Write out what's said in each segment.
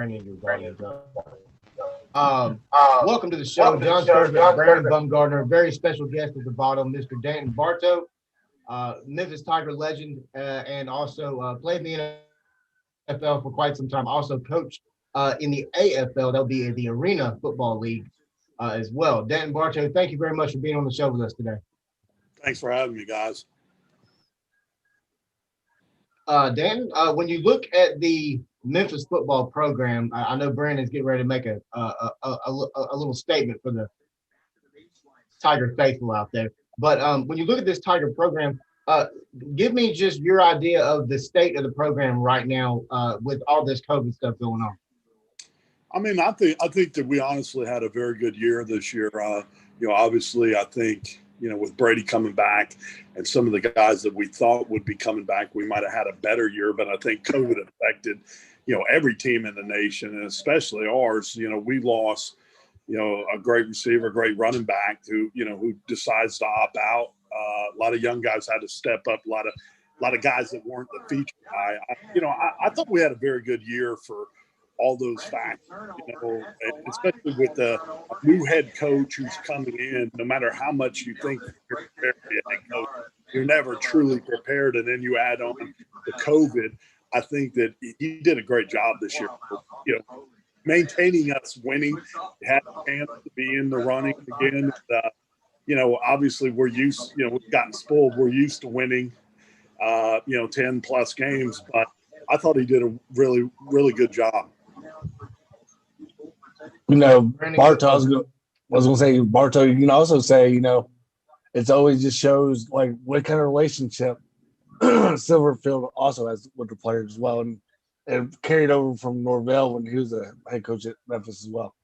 Welcome to the show, John Thursby, Brandon Bumgardner, very special guest at the bottom, Mr. Danton Barto, Memphis Tiger legend, and also played in the NFL for quite some time. Also coached in the AFL, that'll be in the Arena Football League as well. Danton Barto, thank you very much for being on the show with us today. Thanks for having me, guys. Danton, when you look at the Memphis football program, I know Brandon's getting ready to make a little statement for the Tiger faithful out there. But when you look at this Tiger program, give me just your idea of the state of the program right now with all this COVID stuff going on. I mean, I think that we honestly had a very good year this year. Obviously, I think, with Brady coming back and some of the guys that we thought would be coming back, we might have had a better year. But I think COVID affected, every team in the nation, and especially ours. We lost, a great receiver, a great running back who decides to opt out. A lot of young guys had to step up. A lot of guys that weren't the feature guy. I thought we had a very good year for all those factors, and especially with a new head coach who's coming in. No matter how much you think you're prepared to be a head coach, you're never truly prepared. And then you add on the COVID. I think that he did a great job this year, maintaining us winning. Had a chance to be in the running again. Obviously we're used, we've gotten spoiled. We're used to winning, 10 plus games, but I thought he did a really, really good job. Barto, I was going to say, Barto, you can also say, it's always just shows like what kind of relationship Silverfield also has with the players as well. And it carried over from Norvell when he was a head coach at Memphis as well.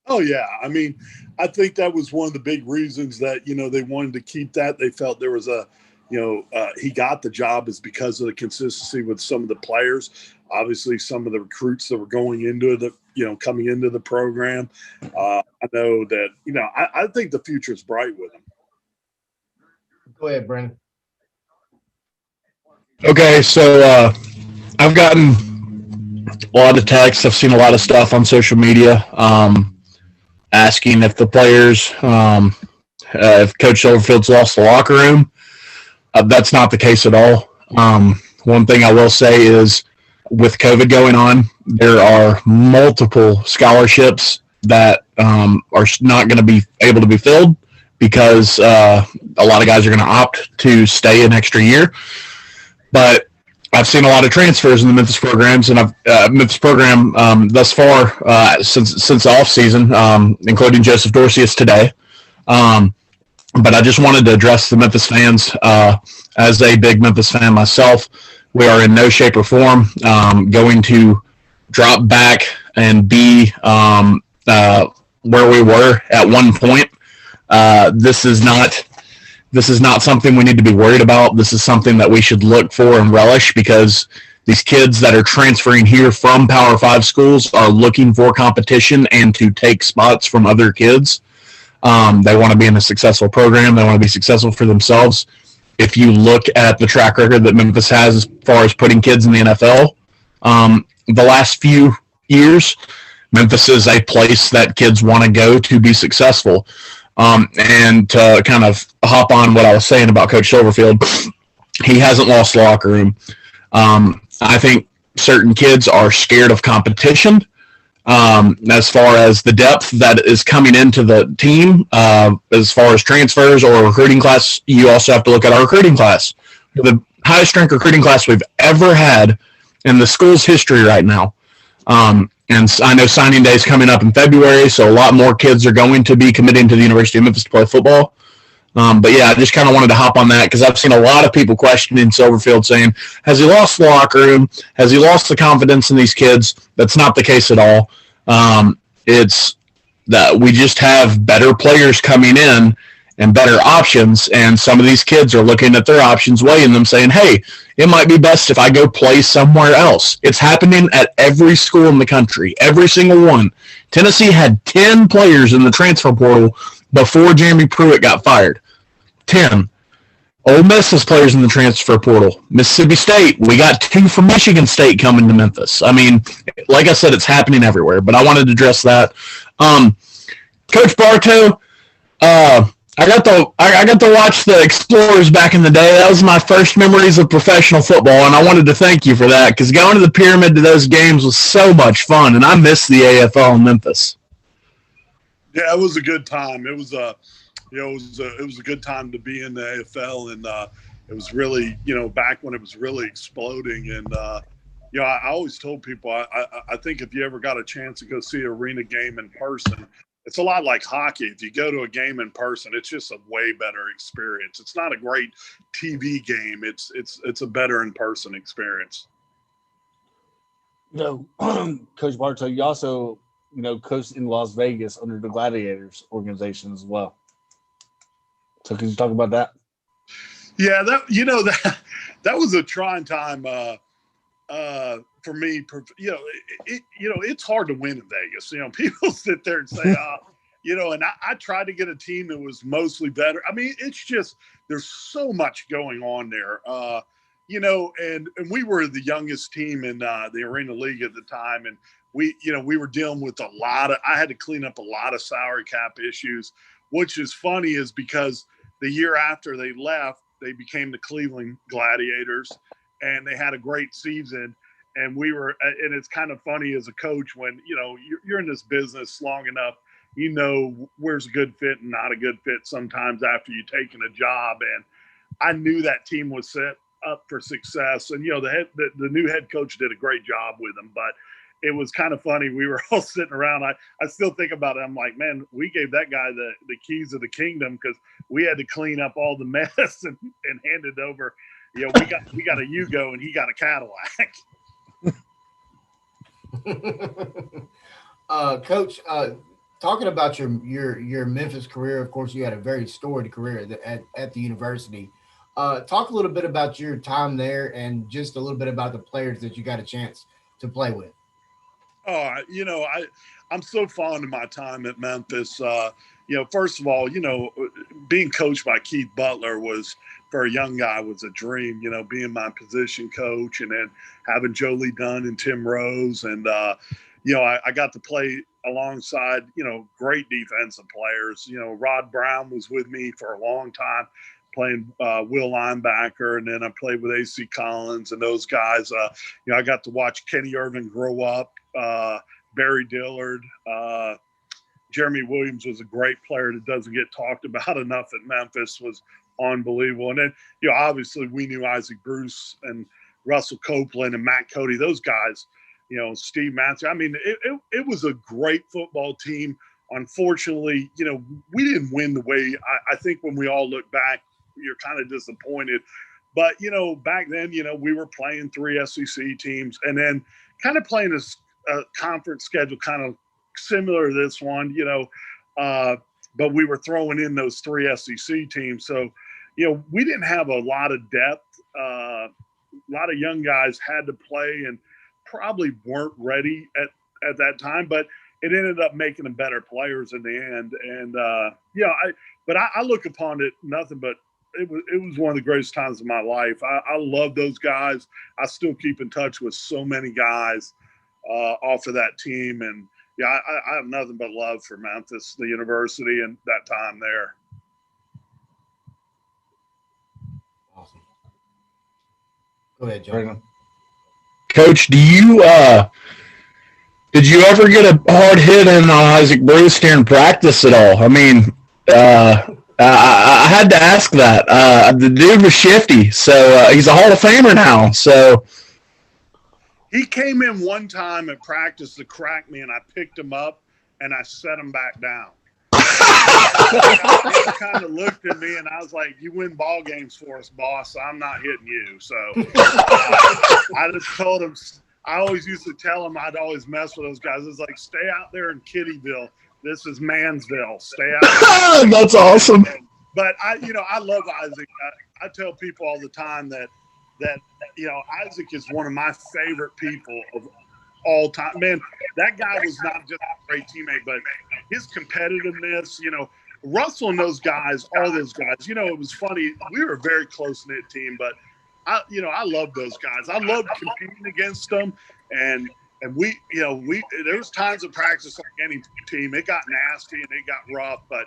Oh, yeah. I mean, I think that was one of the big reasons that, they wanted to keep that. They felt there was he got the job is because of the consistency with some of the players. Obviously, some of the recruits that were going into coming into the program. I know that, I think the future is bright with him. Go ahead, Brandon. Okay, so I've gotten a lot of texts. I've seen a lot of stuff on social media asking if the players, if Coach Silverfield's lost the locker room. That's not the case at all. One thing I will say is with COVID going on, there are multiple scholarships that are not going to be able to be filled because a lot of guys are going to opt to stay an extra year. But I've seen a lot of transfers in the Memphis programs, and Memphis program thus far since the off season, including Joseph Dorcius today. But I just wanted to address the Memphis fans. As a big Memphis fan myself, we are in no shape or form going to drop back and be where we were at one point. This is not something we need to be worried about. This is something that we should look for and relish because these kids that are transferring here from Power 5 schools are looking for competition and to take spots from other kids. They want to be in a successful program. They want to be successful for themselves. If you look at the track record that Memphis has as far as putting kids in the NFL, the last few years, Memphis is a place that kids want to go to be successful. And to kind of hop on what I was saying about Coach Silverfield, he hasn't lost the locker room. I think certain kids are scared of competition. As far as the depth that is coming into the team, as far as transfers or recruiting class, you also have to look at our recruiting class. The highest ranked recruiting class we've ever had in the school's history right now. And I know signing day is coming up in February, so a lot more kids are going to be committing to the University of Memphis to play football. But yeah, I just kind of wanted to hop on that because I've seen a lot of people questioning Silverfield saying, has he lost the locker room? Has he lost the confidence in these kids? That's not the case at all. It's that we just have better players coming in and better options, and some of these kids are looking at their options, weighing them, saying, hey, it might be best if I go play somewhere else. It's happening at every school in the country, every single one. Tennessee had 10 players in the transfer portal before Jeremy Pruitt got fired. 10. Ole Miss has players in the transfer portal. Mississippi State, we got 2 from Michigan State coming to Memphis. I mean, like I said, it's happening everywhere, but I wanted to address that. Coach Barto, I got to watch the Explorers back in the day. That was my first memories of professional football, and I wanted to thank you for that because going to the Pyramid to those games was so much fun, and I miss the AFL in Memphis. Yeah, it was a good time. It was a good time to be in the AFL, and it was really, back when it was really exploding. And I always told people, I think if you ever got a chance to go see an arena game in person, it's a lot like hockey. If you go to a game in person, it's just a way better experience. It's not a great TV game. It's a better in person experience. Coach Barto, you also coached in Las Vegas under the Gladiators organization as well. So can you talk about that? Yeah, that was a trying time for me. It's hard to win in Vegas. People sit there and say, and I tried to get a team that was mostly better. I mean, it's just there's so much going on there. And we were the youngest team in the Arena League at the time, and we were dealing with I had to clean up a lot of salary cap issues, which is funny is because the year after they left, they became the Cleveland Gladiators, and they had a great season. And and it's kind of funny as a coach when, you're in this business long enough, where's a good fit and not a good fit sometimes after you've taken a job. And I knew that team was set up for success. And, the new head coach did a great job with them, but it was kind of funny. We were all sitting around. I still think about it. I'm like, man, we gave that guy the keys of the kingdom because we had to clean up all the mess and hand it over. We got a Yugo and he got a Cadillac. Coach, talking about your Memphis career, of course, you had a very storied career at the university. Talk a little bit about your time there and just a little bit about the players that you got a chance to play with. Oh, I'm so fond of my time at Memphis. First of all, being coached by Keith Butler was, for a young guy, was a dream, being my position coach and then having Jolie Dunn and Tim Rose. And, I got to play alongside, great defensive players. Rod Brown was with me for a long time playing Will linebacker. And then I played with AC Collins and those guys. I got to watch Kenny Irvin grow up. Barry Dillard, Jeremy Williams was a great player that doesn't get talked about enough at Memphis, was unbelievable. And then, obviously we knew Isaac Bruce and Russell Copeland and Matt Cody, those guys, Steve Matthews. I mean, it was a great football team. Unfortunately, we didn't win the way I think when we all look back, you're kind of disappointed. But, back then, we were playing 3 SEC teams and then kind of playing a conference schedule kind of similar to this one, but we were throwing in those 3 SEC teams. So, we didn't have a lot of depth. A lot of young guys had to play and probably weren't ready at that time, but it ended up making them better players in the end. And, I look upon it nothing but it was one of the greatest times of my life. I love those guys. I still keep in touch with so many guys off of that team. And I have nothing but love for Memphis, the university, and that time there. Awesome. Go ahead, John. Coach, did you ever get a hard hit in Isaac Bruce here in practice at all? I mean, I had to ask that. The dude was shifty, so he's a Hall of Famer now. So he came in one time at practice to crack me, and I picked him up and I set him back down. He kind of looked at me, and I was like, "You win ball games for us, boss. So I'm not hitting you." So I just told him. I always used to tell him I'd always mess with those guys. It's like, stay out there in Kittyville. This is Mansville. Stay out there. That's awesome. But I love Isaac. I tell people all the time that Isaac is one of my favorite people of all time. Man, that guy was not just a great teammate, but his competitiveness, Russell and those guys, all those guys, it was funny. We were a very close-knit team, but I love those guys. I loved competing against them, and there was times of practice like any team. It got nasty and it got rough, but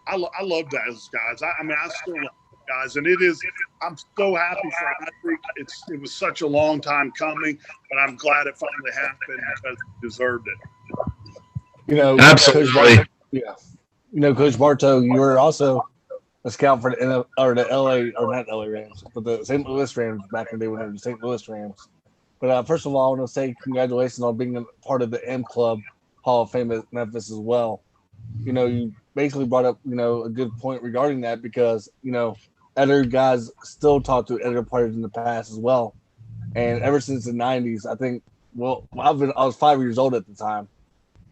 I love those guys. I still love those guys, and I'm so happy for them. I think it was such a long time coming, but I'm glad it finally happened because they deserved it. Absolutely. Coach Barto, you were also a scout for the LA, or not LA Rams, but the St. Louis Rams back in the day when they were the St. Louis Rams. But first of all, I want to say congratulations on being a part of the M Club Hall of Fame at Memphis as well. You basically brought up, a good point regarding that because, other guys still talk to other players in the past as well. And ever since the 90s, I think, I was 5 years old at the time.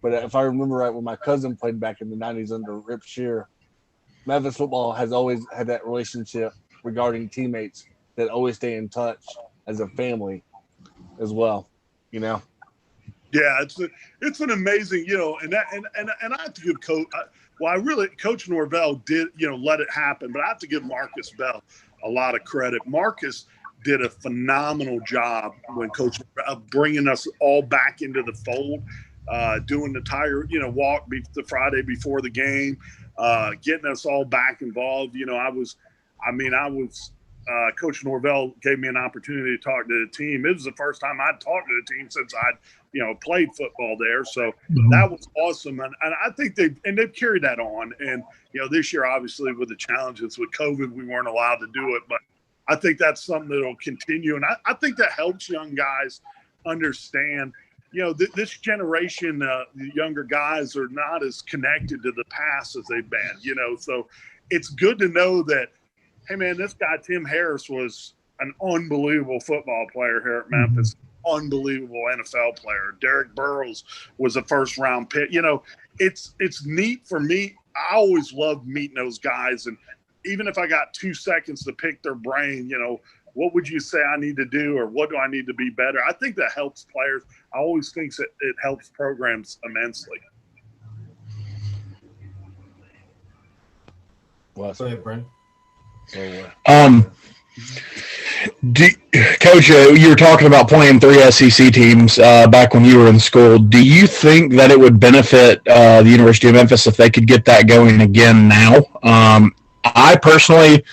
But if I remember right, when my cousin played back in the 90s under Rip Shear, Memphis football has always had that relationship regarding teammates that always stay in touch as a family as well, Yeah, it's an amazing, and I have to give Coach. Coach Norvell did, let it happen, but I have to give Marcus Bell a lot of credit. Marcus did a phenomenal job when Coach bringing us all back into the fold, doing the tire, walk the Friday before the game, getting us all back involved. Coach Norvell gave me an opportunity to talk to the team. It was the first time I'd talked to the team since I'd, played football there. So that was awesome. And I think they've carried that on. And, this year, obviously, with the challenges with COVID, we weren't allowed to do it. But I think that's something that will continue. And I think that helps young guys understand, this generation, the younger guys are not as connected to the past as they've been, so it's good to know that, hey, man, this guy, Tim Harris, was an unbelievable football player here at Memphis, unbelievable NFL player. Derek Burrows was a first-round pick. It's neat for me. I always loved meeting those guys, and even if I got 2 seconds to pick their brain, what would you say I need to do, or what do I need to be better? I think that helps players. I always think that it helps programs immensely. Go ahead, Brent. Coach, you were talking about playing 3 SEC teams back when you were in school. Do you think that it would benefit the University of Memphis if they could get that going again now? I personally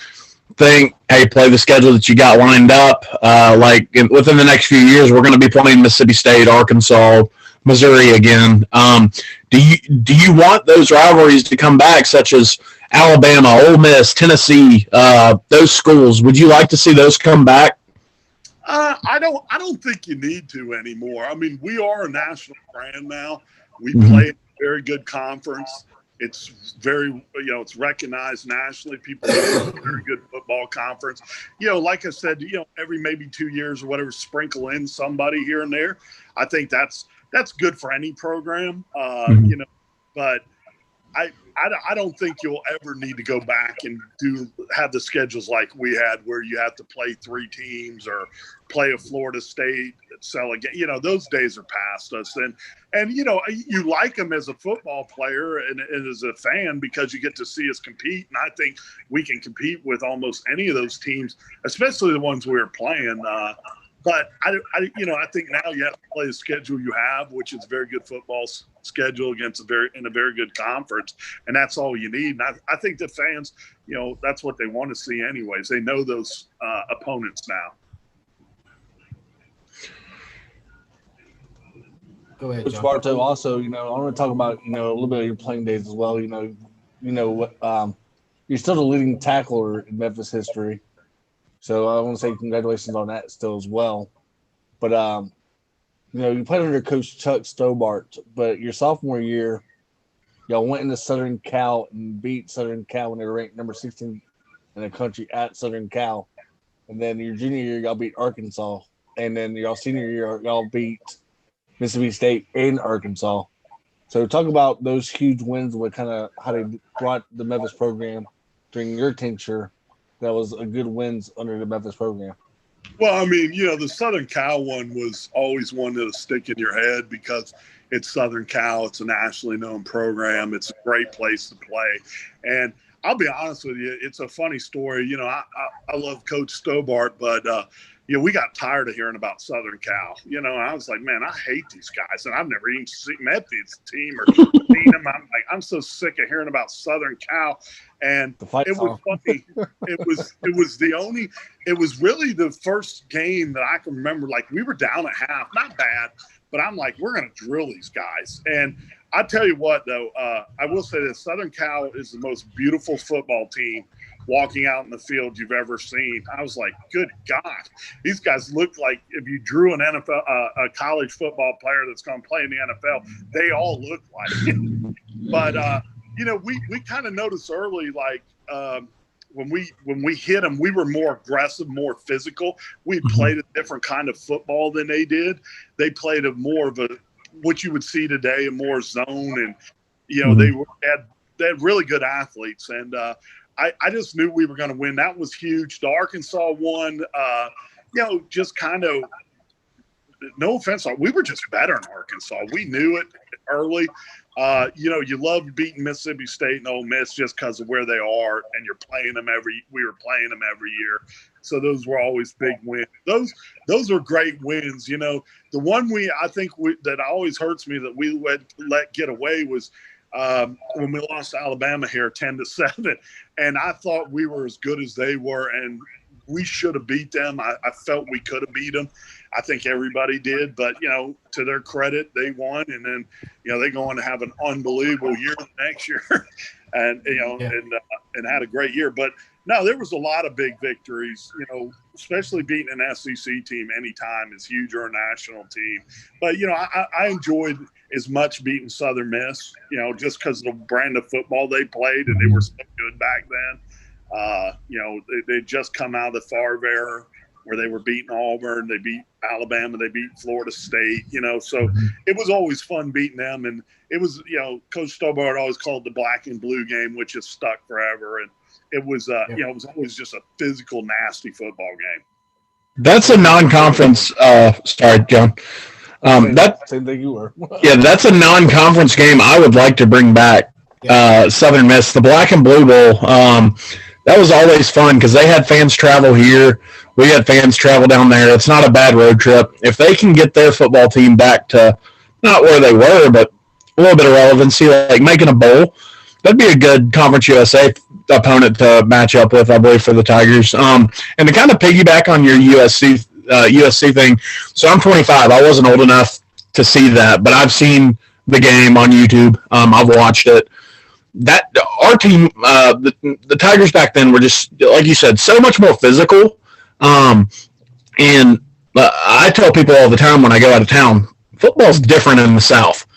think, hey, play the schedule that you got lined up. Within the next few years, we're going to be playing Mississippi State, Arkansas, Missouri again. Do you want those rivalries to come back, such as Alabama, Ole Miss, Tennessee, those schools? Would you like to see those come back? I don't think you need to anymore. I mean, we are a national brand now. We play in a very good conference. It's very, it's recognized nationally. People know it's a very good football conference. Like I said, every maybe 2 years or whatever, sprinkle in somebody here and there. I think that's good for any program, but I don't think you'll ever need to go back and have the schedules like we had, where you have to play 3 teams or play a Florida State, sell again. Those days are past us. And you like them as a football player and as a fan because you get to see us compete. And I think we can compete with almost any of those teams, especially the ones we were playing. But I think now you have to play the schedule you have, which is a very good football schedule against in a very good conference, and that's all you need. And I think the fans, that's what they want to see anyways. They know those opponents now. Go ahead, Coach John. Barto. Also, I want to talk about a little bit of your playing days as well. You're still the leading tackler in Memphis history. So I want to say congratulations on that still as well. But, you played under Coach Chuck Stobart, but your sophomore year, y'all went into Southern Cal and beat Southern Cal when they were ranked number 16 in the country at Southern Cal. And then your junior year, y'all beat Arkansas. And then your senior year, y'all beat Mississippi State in Arkansas. So talk about those huge wins, how they brought the Memphis program during your tenure. That was a good wins under the Memphis program. Well, I mean, the Southern Cal one was always one that'll stick in your head because it's Southern Cal. It's a nationally known program. It's a great place to play. And I'll be honest with you, it's a funny story. I love Coach Stobart, but we got tired of hearing about Southern Cal. I was like, man, I hate these guys, and I've never even met this team or seen them. I'm so sick of hearing about Southern Cal. And it was funny. It was really the first game that I can remember. Like, we were down at half, not bad, but I'm like, we're going to drill these guys. And I tell you what, though, I will say this: Southern Cal is the most beautiful football team walking out in the field you've ever seen. I was like, good God, these guys look like if you drew an NFL, a college football player that's going to play in the NFL, they all look like it. But, we kind of noticed early, like, when we hit them, we were more aggressive, more physical. We played a different kind of football than they did. They played more of what you would see today, a more zone. And, they had really good athletes. And, I just knew we were going to win. That was huge. The Arkansas one, just kind of, no offense, we were just better in Arkansas. We knew it early. You love beating Mississippi State and Ole Miss just because of where they are, and we were playing them every year. So those were always big wins. Those were great wins. The one that always hurts me that we let get away was when we lost to Alabama here 10-7, and I thought we were as good as they were, and we should have beat them. I felt we could have beat them. I think everybody did, but to their credit, they won, and then they go on to have an unbelievable year next year, and and had a great year. But no, there was a lot of big victories. Especially beating an SEC team anytime is huge, or a national team. But I enjoyed as much beating Southern Miss, just because of the brand of football they played, and they were so good back then. They just come out of the Favre era where they were beating Auburn, they beat Alabama, they beat Florida State, so it was always fun beating them. And it was, Coach Stobart always called it the black and blue game, which has stuck forever. And it was, it was always just a physical, nasty football game. That's a non-conference. Sorry, John. Same thing you were. That's a non-conference game I would like to bring back. Southern Miss, the Black and Blue Bowl. That was always fun because they had fans travel here. We had fans travel down there. It's not a bad road trip. If they can get their football team back to not where they were, but a little bit of relevancy, like making a bowl, that'd be a good Conference USA opponent to match up with, I believe, for the Tigers. And to kind of piggyback on your USC thing, so I'm 25. I wasn't old enough to see that, but I've seen the game on YouTube. I've watched it. That our team, the Tigers back then were just, like you said, so much more physical. And I tell people all the time when I go out of town, football's different in the South.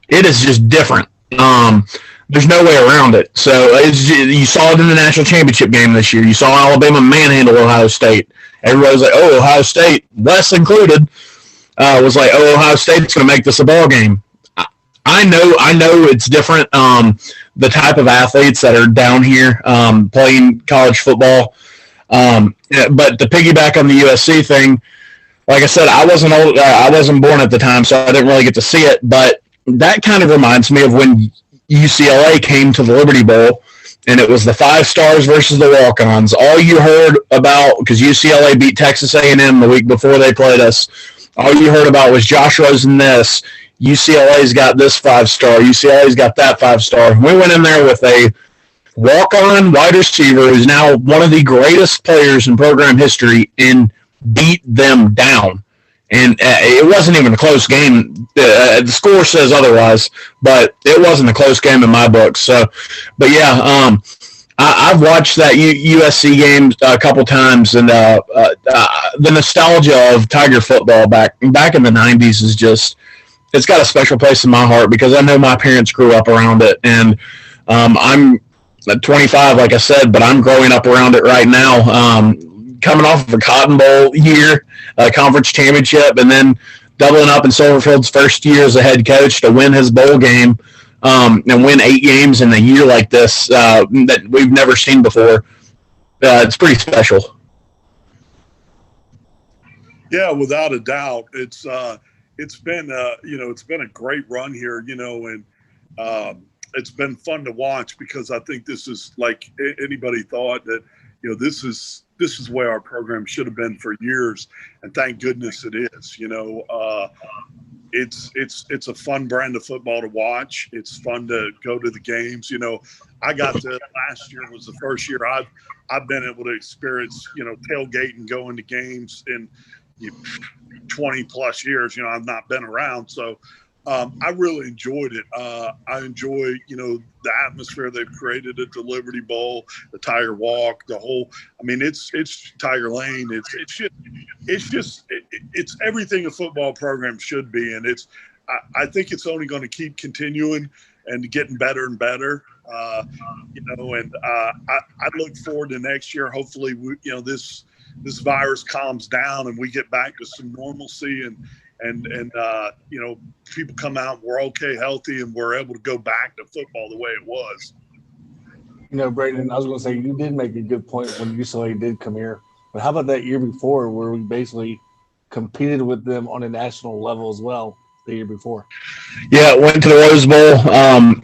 It is just different. There's no way around it. So you saw it in the national championship game this year. You saw Alabama manhandle Ohio State. Everybody was like, "Oh, Ohio State," Wes included, was like, "Oh, Ohio State's going to make this a ball game." I know it's different. The type of athletes that are down here playing college football. But to piggyback on the USC thing, like I said, I wasn't born at the time, so I didn't really get to see it. But that kind of reminds me of when UCLA came to the Liberty Bowl, and it was the 5 stars versus the walk-ons. All you heard about, because UCLA beat Texas A&M the week before they played us, all you heard about was Josh Rosen this. UCLA's got this 5-star. UCLA's got that 5-star. We went in there with a walk-on wide receiver who's now one of the greatest players in program history and beat them down. And it wasn't even a close game. The score says otherwise, but it wasn't a close game in my book. So, but yeah, I've watched that USC game a couple times, and the nostalgia of Tiger football back in the 90s is just, it's got a special place in my heart because I know my parents grew up around it, and I'm 25, like I said, but I'm growing up around it right now. Coming off of a Cotton Bowl year, a conference championship, and then doubling up in Silverfield's first year as a head coach to win his bowl game and win 8 games in a year like this that we've never seen before. It's pretty special. Yeah, without a doubt. It's been it's been a great run here, and it's been fun to watch because I think this is like anybody thought that this is where our program should have been for years, and thank goodness it is. It's a fun brand of football to watch. It's fun to go to the games. I got to last year was the first year I've been able to experience tailgating, going to games in 20 plus years. I've not been around, so I really enjoyed it. I enjoy the atmosphere they've created at the Liberty Bowl, the Tiger Walk, the whole. I mean, it's Tiger Lane. It's everything a football program should be, and I think it's only going to keep continuing and getting better and better. And I look forward to next year. Hopefully, this virus calms down and we get back to some normalcy and people come out, we're okay, healthy, and we're able to go back to football the way it was. Brayden, I was going to say, you did make a good point when UCLA did come here. But how about that year before where we basically competed with them on a national level as well the year before? Yeah, went to the Rose Bowl.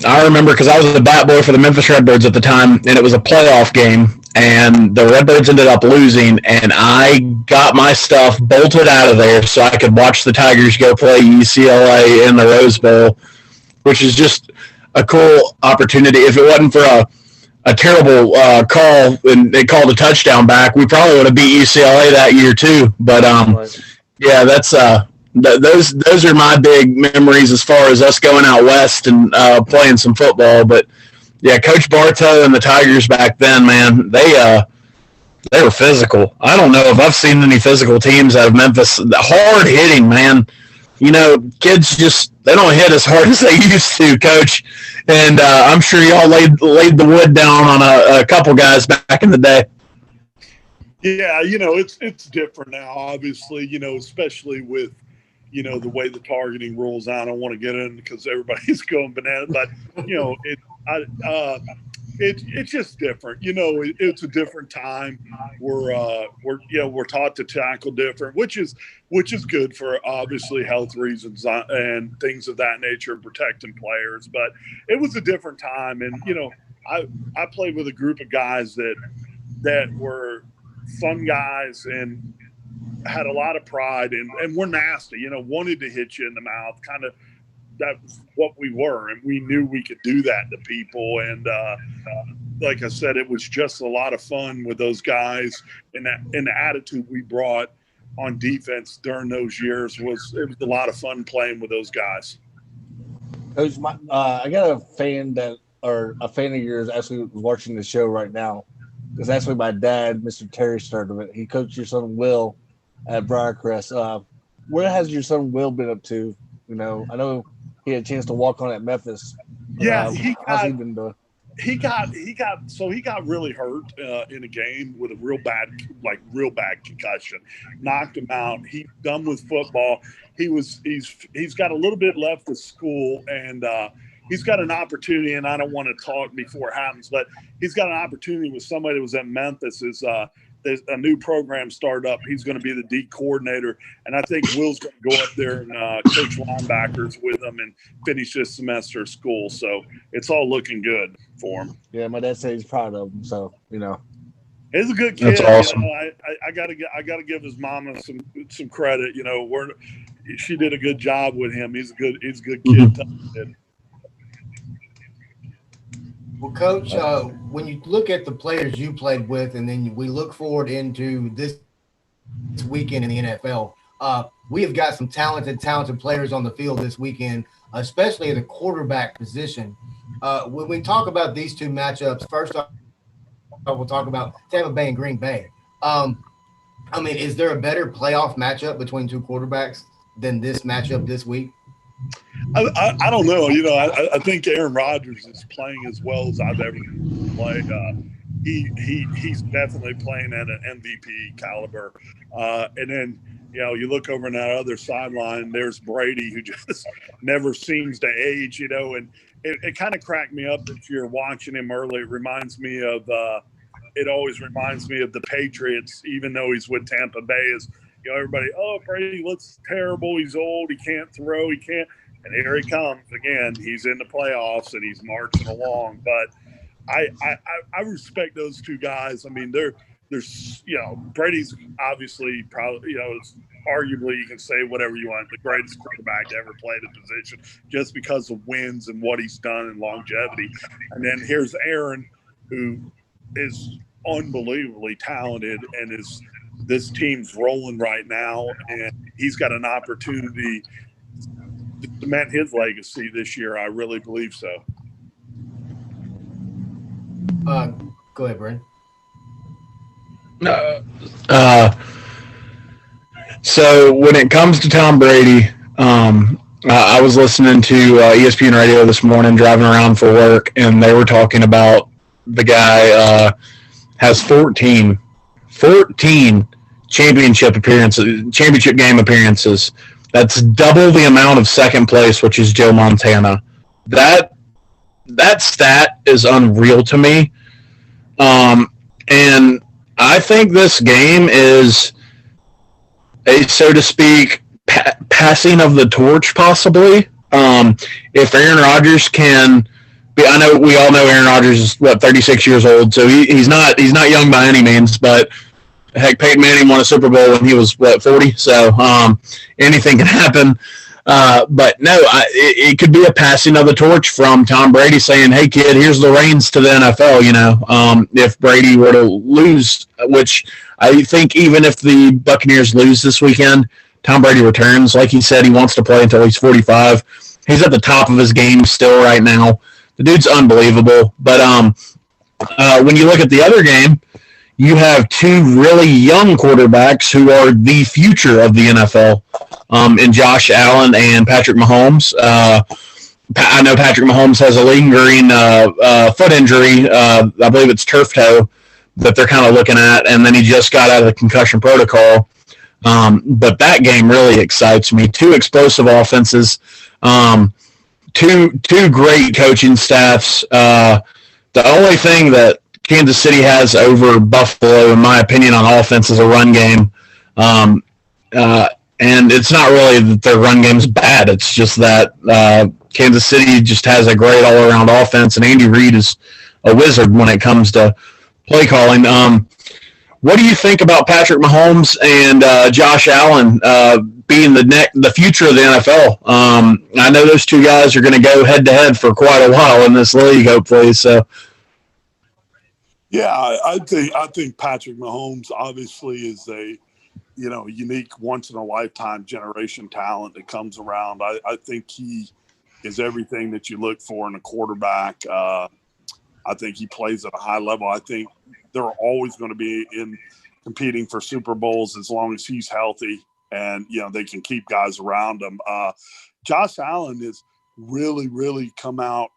I remember because I was a bat boy for the Memphis Redbirds at the time, and it was a playoff game, and the Redbirds ended up losing, and I got my stuff bolted out of there so I could watch the Tigers go play UCLA in the Rose Bowl, which is just a cool opportunity. If it wasn't for a terrible call and they called a touchdown back, we probably would have beat UCLA that year too. But yeah, that's those are my big memories as far as us going out west and playing some football. But yeah, Coach Barto and the Tigers back then, man, they were physical. I don't know if I've seen any physical teams out of Memphis. Hard hitting, man. Kids they don't hit as hard as they used to, Coach. And I'm sure y'all laid the wood down on a couple guys back in the day. Yeah, it's different now, obviously, especially with, the way the targeting rules. I don't want to get in because everybody's going bananas, but, it's just different. It's a different time. We're taught to tackle different, which is good for obviously health reasons and things of that nature and protecting players. But it was a different time, and I played with a group of guys that were fun guys and had a lot of pride and were nasty. Wanted to hit you in the mouth, kind of. That's what we were, and we knew we could do that to people. And like I said, it was just a lot of fun with those guys, and the attitude we brought on defense during those years it was a lot of fun playing with those guys. Coach, I got a fan of yours actually watching the show right now. It's actually my dad, Mr. Terry, started it. He coached your son Will at Briarcrest. Where has your son Will been up to? I know he had a chance to walk on at Memphis. Yeah, how's he been doing? He got really hurt in a game with a real bad concussion. Knocked him out. He's done with football. He's got a little bit left of school, and he's got an opportunity. And I don't want to talk before it happens, but he's got an opportunity with somebody that was at Memphis. There's a new program started up. He's going to be the D coordinator, and I think Will's going to go up there and coach linebackers with them and finish this semester of school. So it's all looking good for him. Yeah, my dad said he's proud of him. So he's a good kid. That's awesome. I gotta give his mama some credit. She did a good job with him. He's a good kid. Mm-hmm. Well, Coach, when you look at the players you played with, and then we look forward into this weekend in the NFL, we have got some talented players on the field this weekend, especially at the quarterback position. When we talk about these two matchups, first off, we'll talk about Tampa Bay and Green Bay. Is there a better playoff matchup between two quarterbacks than this matchup this week? I don't know. I think Aaron Rodgers is playing as well as I've ever played. He's definitely playing at an MVP caliber. And then, you look over on that other sideline, there's Brady, who just never seems to age, and it kind of cracked me up this year watching him early. It always reminds me of the Patriots, even though he's with Tampa Bay, everybody, oh, Brady looks terrible. He's old. He can't throw. He can't. And here he comes again. He's in the playoffs and he's marching along. But I respect those two guys. I mean, there's Brady's obviously probably it's arguably you can say whatever you want, the greatest quarterback to ever play the position just because of wins and what he's done and longevity. And then here's Aaron, who is unbelievably talented and is this team's rolling right now, and he's got an opportunity to cement his legacy this year. I really believe so. Go ahead, Brent. So when it comes to Tom Brady, I was listening to ESPN radio this morning, driving around for work, and they were talking about the guy has 14 championship game appearances. That's double the amount of second place, which is Joe Montana. That stat is unreal to me. And I think this game is a, so to speak, passing of the torch, possibly. If Aaron Rodgers can be, I know we all know Aaron Rodgers is 36 years old, so he's not young by any means. But heck, Peyton Manning won a Super Bowl when he was 40, so anything can happen. But no, it could be a passing of the torch from Tom Brady saying, "Hey, kid, here's the reins to the NFL." If Brady were to lose, which I think even if the Buccaneers lose this weekend, Tom Brady returns. Like he said, he wants to play until he's 45. He's at the top of his game still right now. The dude's unbelievable. But when you look at the other game, you have two really young quarterbacks who are the future of the NFL, in Josh Allen and Patrick Mahomes. I know Patrick Mahomes has a lingering foot injury. I believe it's turf toe that they're kind of looking at, and then he just got out of the concussion protocol. But that game really excites me. Two explosive offenses, two great coaching staffs. The only thing that Kansas City has over Buffalo, in my opinion, on offense is a run game. And it's not really that their run game's bad. It's just that Kansas City just has a great all-around offense, and Andy Reid is a wizard when it comes to play calling. What do you think about Patrick Mahomes and Josh Allen being the future of the NFL? I know those two guys are going to go head-to-head for quite a while in this league, hopefully. So. Yeah, I think Patrick Mahomes obviously is a unique once-in-a-lifetime generation talent that comes around. I think he is everything that you look for in a quarterback. I think he plays at a high level. I think they're always going to be competing for Super Bowls as long as he's healthy and, they can keep guys around him. Josh Allen has really, really come out.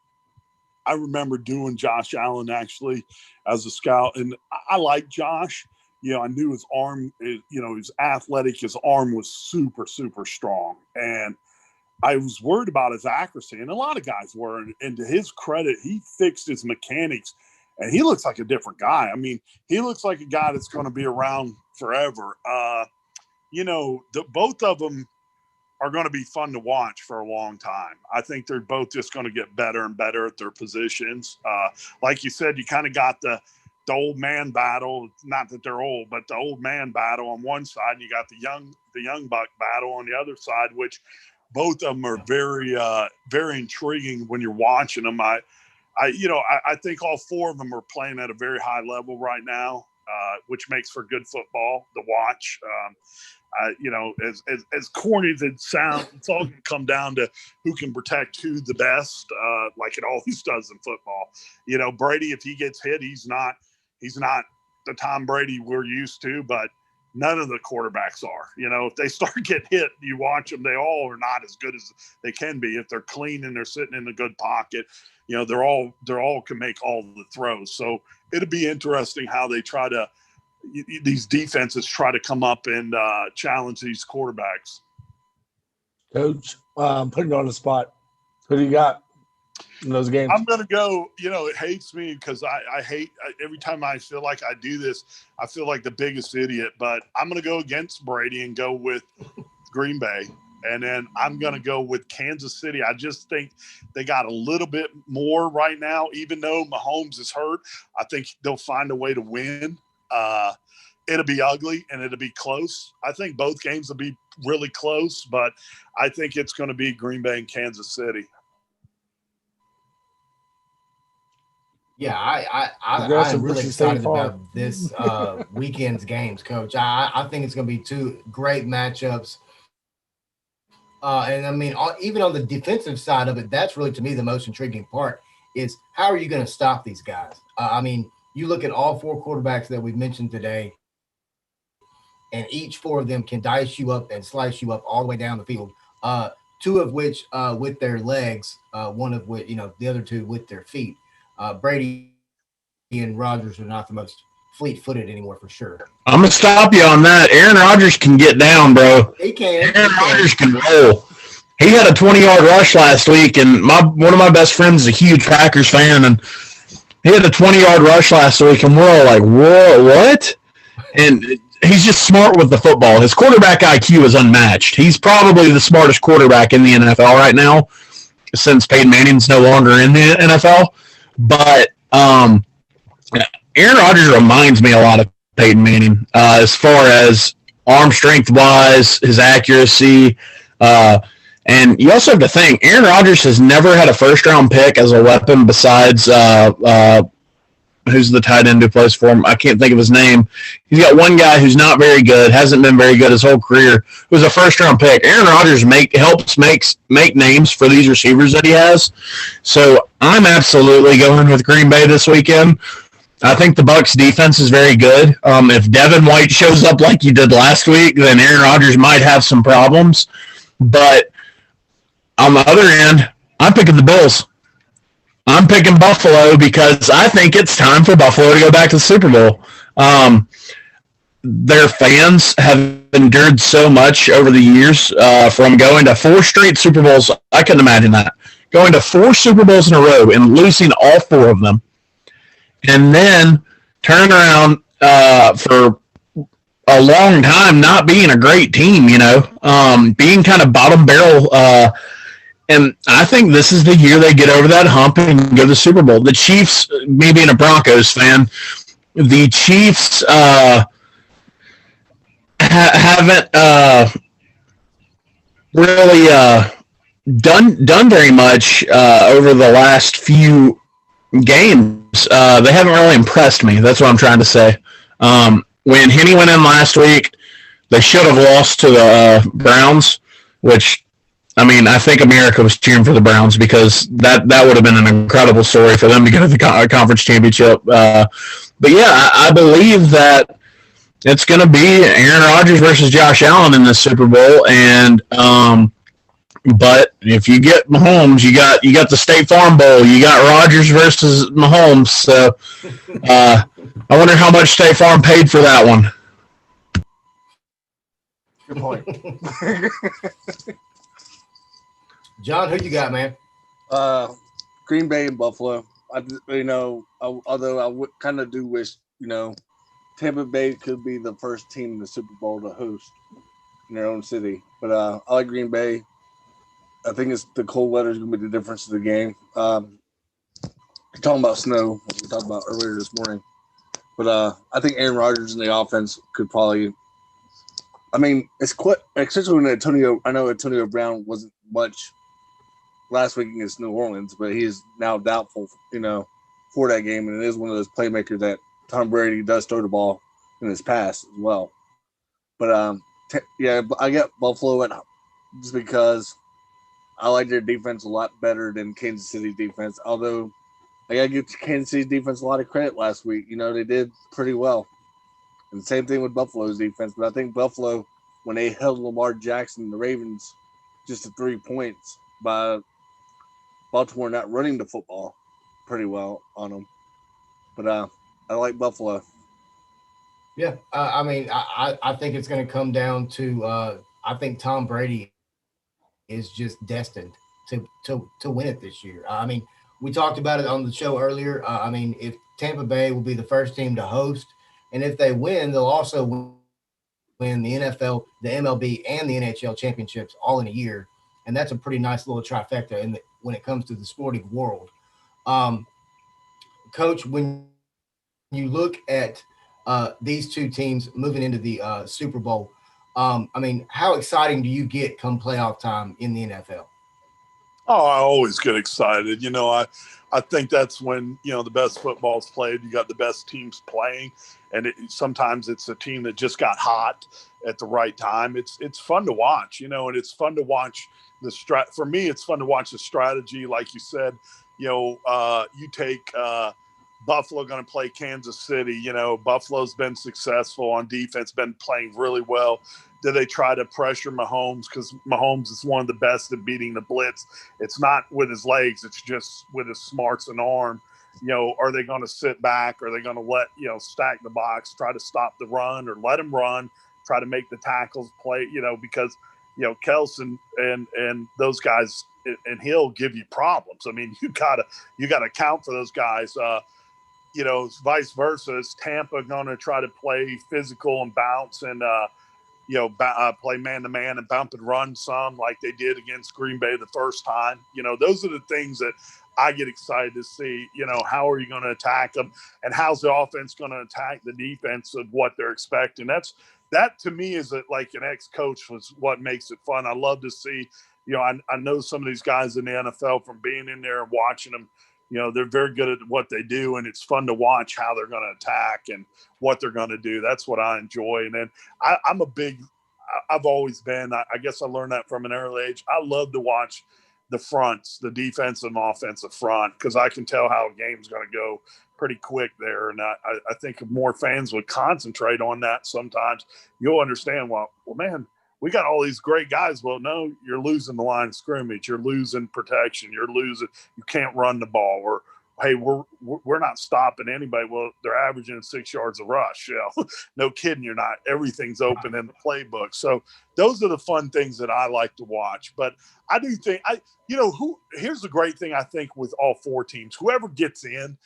I remember doing Josh Allen actually as a scout, and I like Josh. I knew his arm, he's athletic. His arm was super, super strong. And I was worried about his accuracy, and a lot of guys were. And to his credit, he fixed his mechanics, and he looks like a different guy. I mean, he looks like a guy that's going to be around forever. Both of them are going to be fun to watch for a long time. I think they're both just going to get better and better at their positions. Like you said, you kind of got the old man battle. Not that they're old, but the old man battle on one side, and you got the young buck battle on the other side, which both of them are very, very intriguing when you're watching them. I think all four of them are playing at a very high level right now, which makes for good football to watch. As corny as it sounds, it's all going to come down to who can protect who the best, like it always does in football. Brady, if he gets hit, he's not the Tom Brady we're used to, but none of the quarterbacks are. If they start getting hit, you watch them, they all are not as good as they can be. If they're clean and they're sitting in a good pocket, they're all can make all the throws. So it'll be interesting how they try to – these defenses try to come up and challenge these quarterbacks. Coach, putting you on the spot. Who do you got? in those games? I'm going to go, it hates me because I hate every time I feel like I do this, I feel like the biggest idiot, but I'm going to go against Brady and go with Green Bay. And then I'm going to go with Kansas City. I just think they got a little bit more right now, even though Mahomes is hurt. I think they'll find a way to win. It'll be ugly and it'll be close. I think both games will be really close, but I think it's going to be Green Bay and Kansas City. Yeah, I'm really excited about this weekend's games, Coach. I think it's going to be two great matchups. And I mean, even on the defensive side of it, that's really, to me, the most intriguing part is how are you going to stop these guys? I mean, you look at all four quarterbacks that we've mentioned today, and each four of them can dice you up and slice you up all the way down the field. Two of which with their legs, one of which, the other two with their feet. Brady and Rodgers are not the most fleet-footed anymore for sure. I'm going to stop you on that. Aaron Rodgers can get down, bro. He can. Aaron Rodgers can roll. He had a 20-yard rush last week, and one of my best friends is a huge Packers fan, and he had a 20-yard rush last week, and we're all like, whoa, what? And he's just smart with the football. His quarterback IQ is unmatched. He's probably the smartest quarterback in the NFL right now since Peyton Manning's no longer in the NFL. But Aaron Rodgers reminds me a lot of Peyton Manning as far as arm strength wise, his accuracy. And you also have to think, Aaron Rodgers has never had a first-round pick as a weapon besides who's the tight end who plays for him? I can't think of his name. He's got one guy who's not very good, hasn't been very good his whole career, who's a first-round pick. Aaron Rodgers helps make names for these receivers that he has. So I'm absolutely going with Green Bay this weekend. I think the Bucs defense is very good. If Devin White shows up like he did last week, then Aaron Rodgers might have some problems. But on the other end, I'm picking the Bills. I'm picking Buffalo because I think it's time for Buffalo to go back to the Super Bowl. Their fans have endured so much over the years from going to 4 straight Super Bowls. I couldn't imagine that. Going to 4 Super Bowls in a row and losing all 4 of them. And then turn around for a long time not being a great team, being kind of bottom barrel. And I think this is the year they get over that hump and go to the Super Bowl. The Chiefs, me being a Broncos fan, the Chiefs haven't really done very much over the last few games. They haven't really impressed me. That's what I'm trying to say. When Henne went in last week, they should have lost to the Browns, which, I mean, I think America was cheering for the Browns because that would have been an incredible story for them to get to the conference championship. But yeah, I believe that it's going to be Aaron Rodgers versus Josh Allen in the Super Bowl, and but if you get Mahomes, you got the State Farm Bowl. You got Rodgers versus Mahomes. So I wonder how much State Farm paid for that one. Good point. John, who you got, man? Green Bay and Buffalo. Although I would kind of do wish, Tampa Bay could be the first team in the Super Bowl to host in their own city. But I like Green Bay. I think it's the cold weather is going to be the difference of the game. You're talking about snow, like we talked about earlier this morning. But I think Aaron Rodgers in the offense could probably – I mean, it's quite – especially when Antonio Brown wasn't much last week against New Orleans, but he is now doubtful, for that game. And it is one of those playmakers that Tom Brady does throw the ball in his past as well. But, I get Buffalo just because – I like their defense a lot better than Kansas City's defense, although I got to give Kansas City's defense a lot of credit last week. They did pretty well. And same thing with Buffalo's defense. But I think Buffalo, when they held Lamar Jackson and the Ravens just to 3 points by Baltimore not running the football pretty well on them. But I like Buffalo. Yeah, I think it's going to come down to I think Tom Brady is just destined to win it this year. I mean, we talked about it on the show earlier. I mean, if Tampa Bay will be the first team to host, and if they win, they'll also win the NFL, the MLB, and the NHL championships all in a year, and that's a pretty nice little trifecta when it comes to the sporting world. Um, Coach, when you look at these two teams moving into the Super Bowl, I mean, how exciting do you get come playoff time in the NFL? Oh, I always get excited. I think that's when, the best football's played. You got the best teams playing, and sometimes it's a team that just got hot at the right time. It's fun to watch, and it's fun to watch for me, it's fun to watch the strategy. Like you said, you take Buffalo going to play Kansas City. Buffalo's been successful on defense, been playing really well. Do they try to pressure Mahomes? Because Mahomes is one of the best at beating the blitz. It's not with his legs. It's just with his smarts and arm. Are they going to sit back? Are they going to let, stack the box, try to stop the run, or let him run, try to make the tackles play, because, Kelson and those guys, and he'll give you problems. I mean, you gotta account for those guys. Vice versa. Is Tampa going to try to play physical and bounce and, play man-to-man and bump and run some like they did against Green Bay the first time? Those are the things that I get excited to see. How are you going to attack them, and how's the offense going to attack the defense of what they're expecting? That to me is like an ex-coach was what makes it fun. I love to see, I know some of these guys in the NFL from being in there and watching them. They're very good at what they do, and it's fun to watch how they're going to attack and what they're going to do. That's what I enjoy. And then I've always been, I guess I learned that from an early age. I love to watch the fronts, the defensive and offensive front, because I can tell how a game's going to go pretty quick there. And I think if more fans would concentrate on that sometimes, you'll understand, well, man, we got all these great guys. Well, no, you're losing the line of scrimmage. You're losing protection. You're losing. You can't run the ball. Or, hey, we're not stopping anybody. Well, they're averaging 6 yards a rush. No kidding, you're not. Everything's open in the playbook. So those are the fun things that I like to watch. But I do think here's the great thing I think with all four teams. Whoever gets in,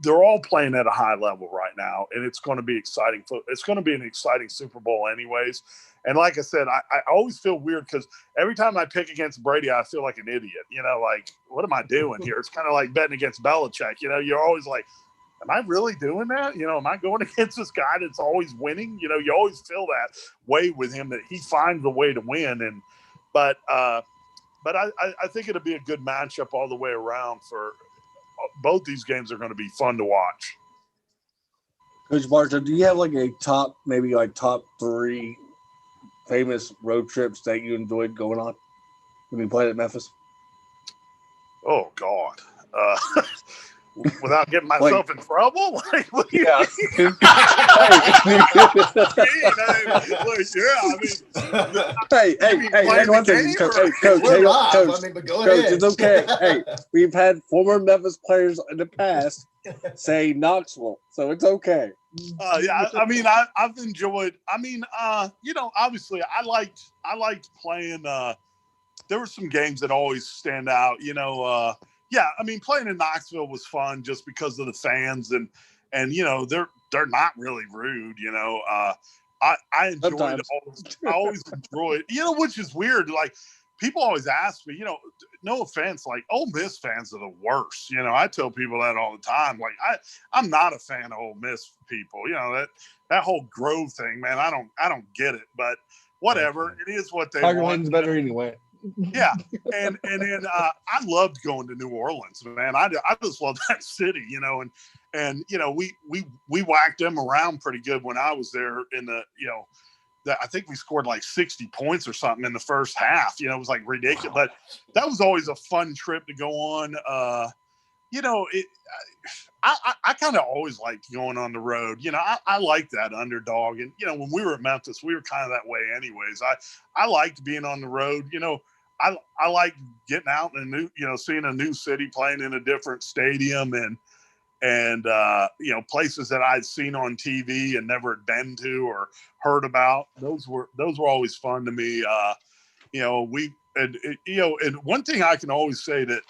they're all playing at a high level right now, and it's going to be exciting. It's going to be an exciting Super Bowl anyways. And like I said, I always feel weird because every time I pick against Brady, I feel like an idiot. Like, what am I doing here? It's kind of like betting against Belichick. You're always like, am I really doing that? Am I going against this guy that's always winning? You always feel that way with him, that he finds a way to win. But I think it'll be a good matchup all the way around. For both these games are going to be fun to watch. Coach Barto, do you have like a top three famous road trips that you enjoyed going on when you played at Memphis? Oh God. Without getting myself in trouble? Yeah. Hey, one thing, Coach. Coach, it's okay. Hey, we've had former Memphis players in the past say Knoxville, so it's okay. I've enjoyed. Obviously, I liked playing. There were some games that always stand out. Playing in Knoxville was fun just because of the fans and they're not really rude. I enjoyed it. I always enjoyed, which is weird. Like, people always ask me, no offense, like, Ole Miss fans are the worst. I tell people that all the time. Like, I'm not a fan of Ole Miss people. That whole Grove thing, man. I don't get it, but whatever. It is what they Tiger want. Wind's better anyway. Yeah, and then I loved going to New Orleans, man. I just love that city, and we whacked them around pretty good when I was there in the I think we scored like 60 points or something in the first half. It was like ridiculous, but that was always a fun trip to go on. I kind of always liked going on the road. I liked that underdog. And, when we were at Memphis, we were kind of that way anyways. I liked being on the road. I liked getting out and seeing a new city, playing in a different stadium and places that I'd seen on TV and never had been to or heard about. Those were always fun to me. And one thing I can always say that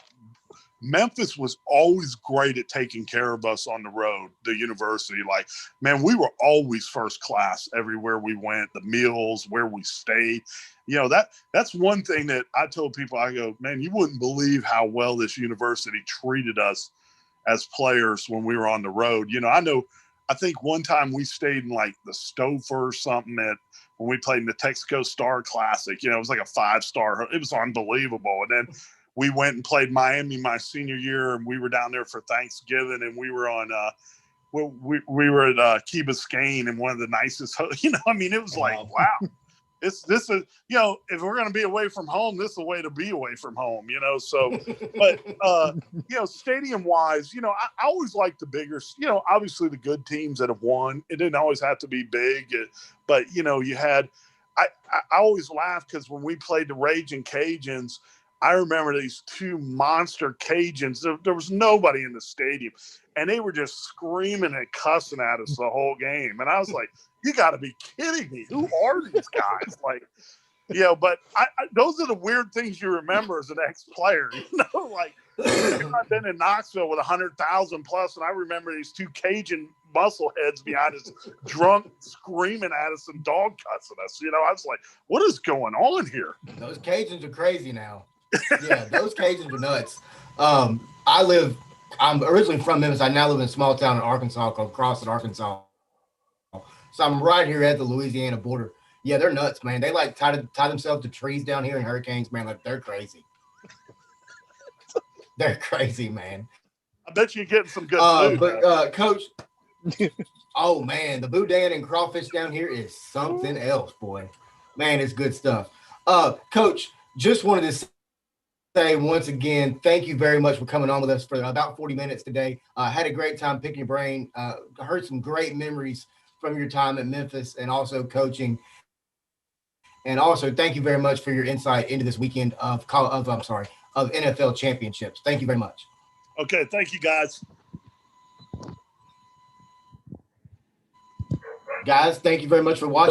Memphis was always great at taking care of us on the road, the university. Like, man, we were always first class everywhere we went, the meals, where we stayed. That's one thing that I told people. I go, man, you wouldn't believe how well this university treated us as players when we were on the road. I think one time we stayed in like the Stouffer or something when we played in the Texaco Star Classic. It was like a 5-star. It was unbelievable. And then we went and played Miami my senior year, and we were down there for Thanksgiving, and we were on we were at Key Biscayne in one of the nicest. It was like, wow. This is, if we're going to be away from home, this is the way to be away from home, so, but, stadium wise, I always like the bigger, obviously the good teams that have won, it didn't always have to be big, but, you had, I always laugh because when we played the Raging Cajuns, I remember these two monster Cajuns. There was nobody in the stadium, and they were just screaming and cussing at us the whole game. And I was like, you got to be kidding me. Who are these guys? Like, but those are the weird things you remember as an ex-player. I've been in Knoxville with 100,000 plus, and I remember these two Cajun muscleheads behind us, drunk, screaming at us and dog cussing us. I was like, what is going on here? Those Cajuns are crazy now. Yeah, those Cajuns are nuts. I'm originally from Memphis. I now live in a small town in Arkansas called Crossett, Arkansas. So I'm right here at the Louisiana border. Yeah, they're nuts, man. They like tie themselves to trees down here in hurricanes, man. Like, they're crazy. They're crazy, man. I bet you're getting some good food. But Coach, oh man, the boudin and crawfish down here is something else, boy. Man, it's good stuff. Coach, just wanted to say once again, thank you very much for coming on with us for about 40 minutes today. Had a great time picking your brain. Heard some great memories from your time at Memphis and also coaching. And also, thank you very much for your insight into this weekend of NFL championships. Thank you very much. Okay, thank you, guys. Guys, thank you very much for watching.